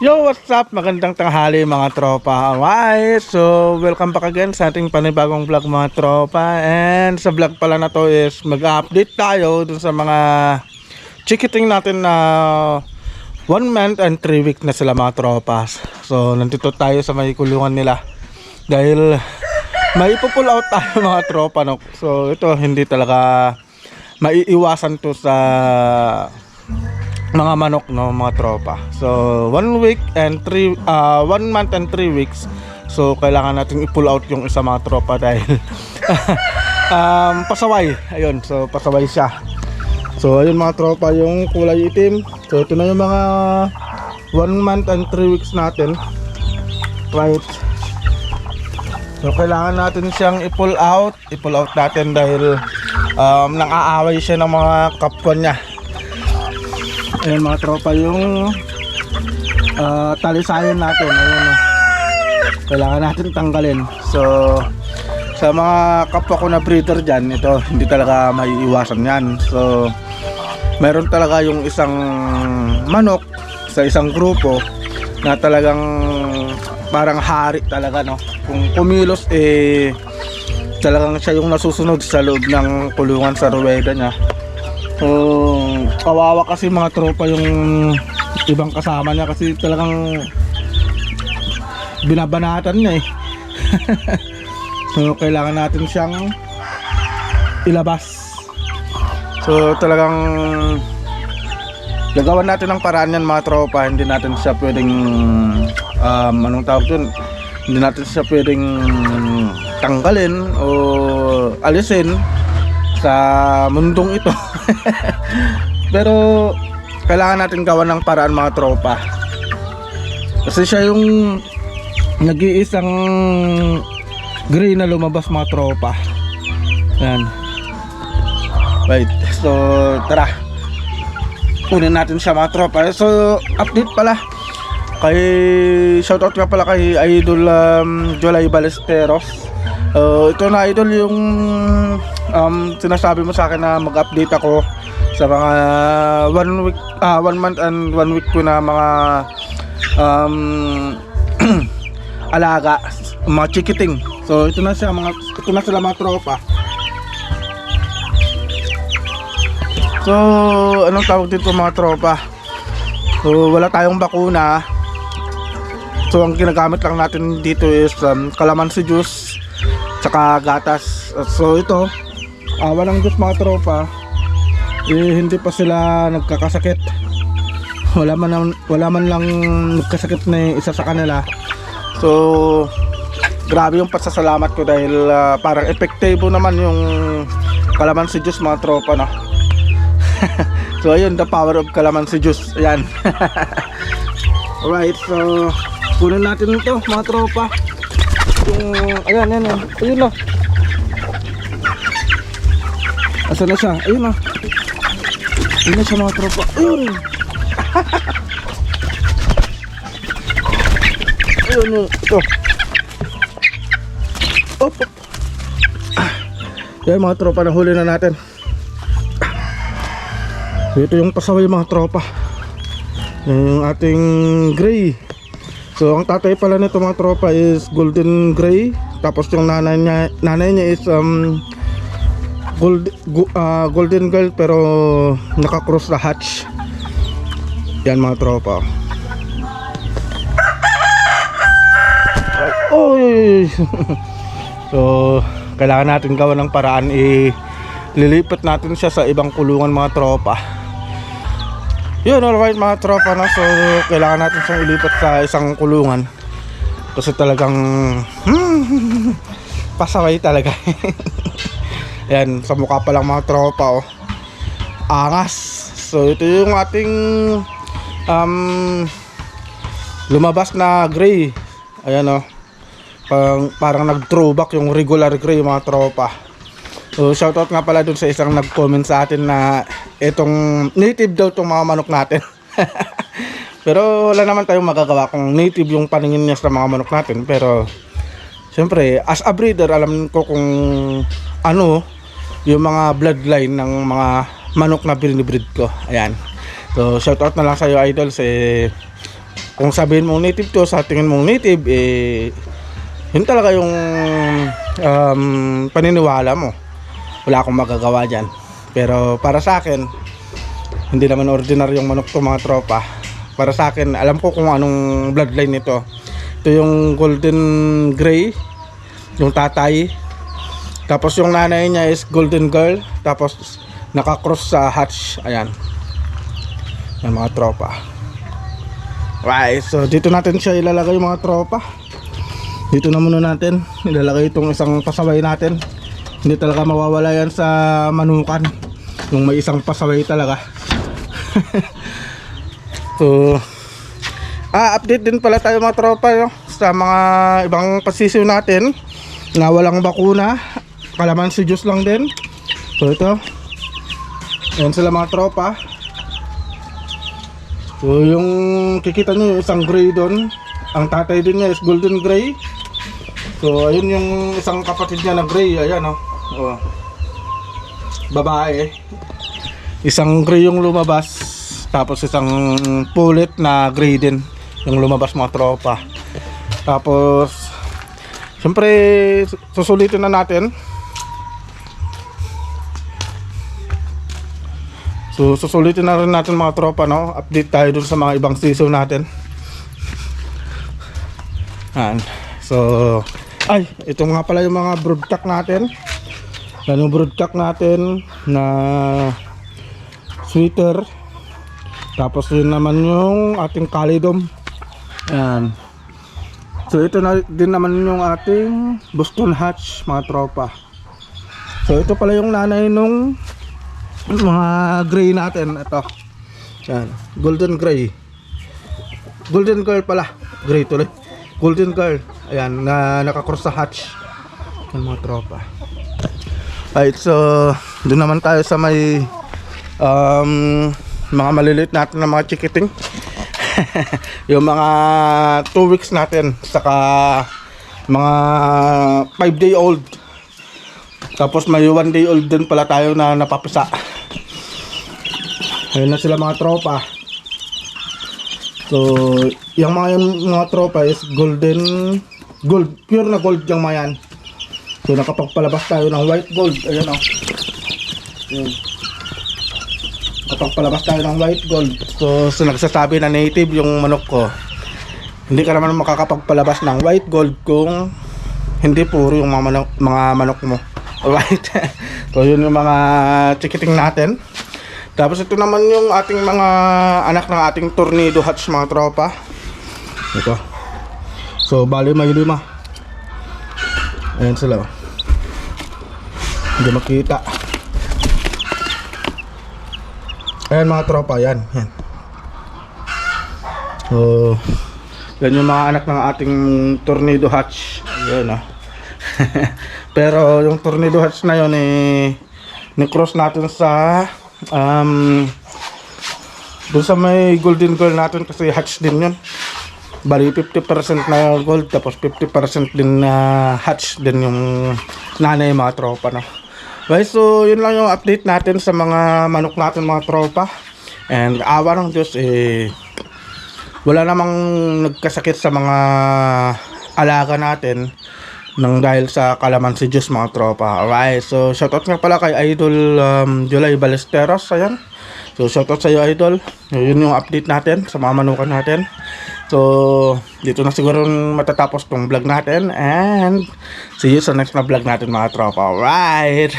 Yo, what's up? Magandang tanghali mga tropa. Alright, so welcome back again sa ating panibagong vlog mga tropa. And sa vlog pala na to is mag-update tayo dun sa mga chikiting natin na 1 month and 3 weeks na sila mga tropa. So nandito tayo sa may kulungan nila dahil may pull out tayo mga tropa, no? So ito hindi talaga maiiwasan to sa mga manok, no mga tropa. So 1 month and 3 weeks. So kailangan natin i-pull out yung isa mga tropa dahil pasaway. Ayun, so pasaway siya. So ayun mga tropa yung kulay itim. So ito na yung mga 1 month and 3 weeks natin. Right. So kailangan natin siyang i-pull out natin dahil nang-aaway siya ng mga kapwa niya. Ayan mga tropa yung talisayan natin. Ayan, kailangan natin tanggalin. So sa mga kapwa ko na breeder dyan, ito hindi talaga may iwasan yan. So meron talaga yung isang manok sa isang grupo na talagang parang hari talaga, no? Kung kumilos talagang siya yung nasusunod sa loob ng kulungan sa ruweda niya. So kawawa kasi mga tropa yung ibang kasama niya kasi talagang binabanatan niya So kailangan natin siyang ilabas. So talagang gagawan natin ng paraan yan mga tropa. Hindi natin siya pwedeng anong tawag dun, hindi natin siya pwedeng tanggalin o alisin sa mundong ito. Pero kailangan natin gawan ng paraan mga tropa kasi siya yung nag-iisang gray na lumabas mga tropa. Yan. Right. So tara, kunin natin siya mga tropa. So update pala kay, shoutout nga pala kay Idol Jolay Balesteros. Ito na idol yung sinasabi mo sa akin na mag-update ako sa mga 1 month and 1 week ko na mga alaga, mga chikiting. So ito na sila mga tropa. So anong tawag dito mga tropa? So wala tayong bakuna. So ang ginagamit lang natin dito is calamansi juice tsaka gatas. So ito walang juice mga tropa, hindi pa sila nagkakasakit. Wala man lang nagkasakit na isa sa kanila. So grabe yung pasasalamat ko dahil parang epektibo naman yung calamansi juice mga tropa, no? So ayun, the power of calamansi juice. Ayan. Alright, so kunin natin ito mga tropa. Ayan na. Asa na siya? Ayun na. Ayun na siya mga tropa. Ayun. Ayun ito. Op. Yan mga tropa, nahuli na natin. So ito yung pasaway mga tropa. Yung ating gray. So ang tatay pala nito mga tropa is golden gray. Tapos yung nanay niya is golden girl pero naka-cross na hatch. Yan mga tropa. So kailangan natin gawa ng paraan, lilipat natin siya sa ibang kulungan mga tropa. Yun, alright mga tropa, no? So kailangan natin siyang ilipat sa isang kulungan kasi talagang pasaway talaga. Yan, sa mukha pa lang mga tropa, angas. So ito yung ating lumabas na gray. Ayan, parang nag-throwback yung regular gray mga tropa. So shoutout nga pala dun sa isang nag-comment sa atin na itong native daw itong mga manok natin. Pero wala naman tayong magagawa kung native yung paningin niya sa mga manok natin. Pero siyempre as a breeder, alam ko kung ano yung mga bloodline ng mga manok na binibreed ko. Ayan. So shoutout na lang sa iyo idol, kung sabihin mong native to, sa tingin mong native, eh, yun talaga yung paniniwala mo. Wala akong magagawa dyan. Pero para sa akin, hindi naman ordinaryong manok to mga tropa. Para sa akin, alam ko kung anong bloodline nito. Ito yung golden gray, yung tatay. Tapos yung nanay niya is golden girl. Tapos nakakross sa hatch. Ayan. Yan mga tropa. Right, so dito natin siya ilalagay mga tropa. Dito na muna natin ilalagay itong isang pasaway natin. Hindi talaga mawawala yan sa manukan, yung may isang pasaway talaga. So update din pala tayo mga tropa, no? Sa mga ibang pasisiw natin na walang bakuna. Kalamansi juice lang din. So ito, yan sila mga tropa. So yung kikita nyo yung isang gray doon, ang tatay din niya is golden gray. So ayun yung isang kapatid niya na gray, ayan o. Oh. Babae. Isang gray yung lumabas, tapos isang pullet na gray din yung lumabas mga tropa. Tapos syempre susulitin na natin. So susulitin na rin natin mga tropa, no? Update tayo dun sa mga ibang season natin. So ay, ito nga pala yung mga broodcock natin. Yan yung broodcock natin na sweater. Tapos yun naman yung ating calidom. Yan. So ito na din naman yung ating Boston Hatch mga tropa. So ito pala yung nanay nung mga gray natin. Ito. Yan. Golden gray. Golden girl pala. Gray tuloy. Golden girl. Ayan, na nakakross sa hatch. Yan mga tropa. Alright, so doon naman tayo sa may mga maliliit natin na mga chikiting. Yung mga 2 weeks natin, saka mga 5 day old. Tapos may 1 day old din pala tayo na napapisa. Ayun na sila mga tropa. So yung mga tropa is golden gold, pure na gold yung mga yan. So nakapagpalabas tayo ng white gold. Ayan o. Nakapagpalabas tayo ng white gold. So nagsasabi na native yung manok ko. Hindi ka naman makakapagpalabas ng white gold kung hindi puro yung mga manok mo. Alright. So yun yung mga chikiting natin. Tapos ito naman yung ating mga anak ng ating tornado hatch mga tropa. Ito. So bali may 5. Ayan sila. Hindi makita. Ayan mga tropa, yan. So yan yung mga anak ng ating tornado hatch. Ayan ah. Pero yung tornado hatch na yun ni-cross natin sa doon sa may golden girl natin kasi hatch din yun. Bali 50% na gold, tapos 50% din na hatch din yung nanay mga tropa, no? Okay, so yun lang yung update natin sa mga manok natin mga tropa. And awa ng Diyos wala namang nagkasakit sa mga alaga natin nang dahil sa kalamansi juice mga tropa. Alright, so shoutout nga pala kay Idol July Balesteros. Ayan. So shoutout sa iyo Idol. Yun yung update natin sa mga manukan natin. So dito na siguro matatapos tong vlog natin. And see you sa next na vlog natin mga tropa. Alright.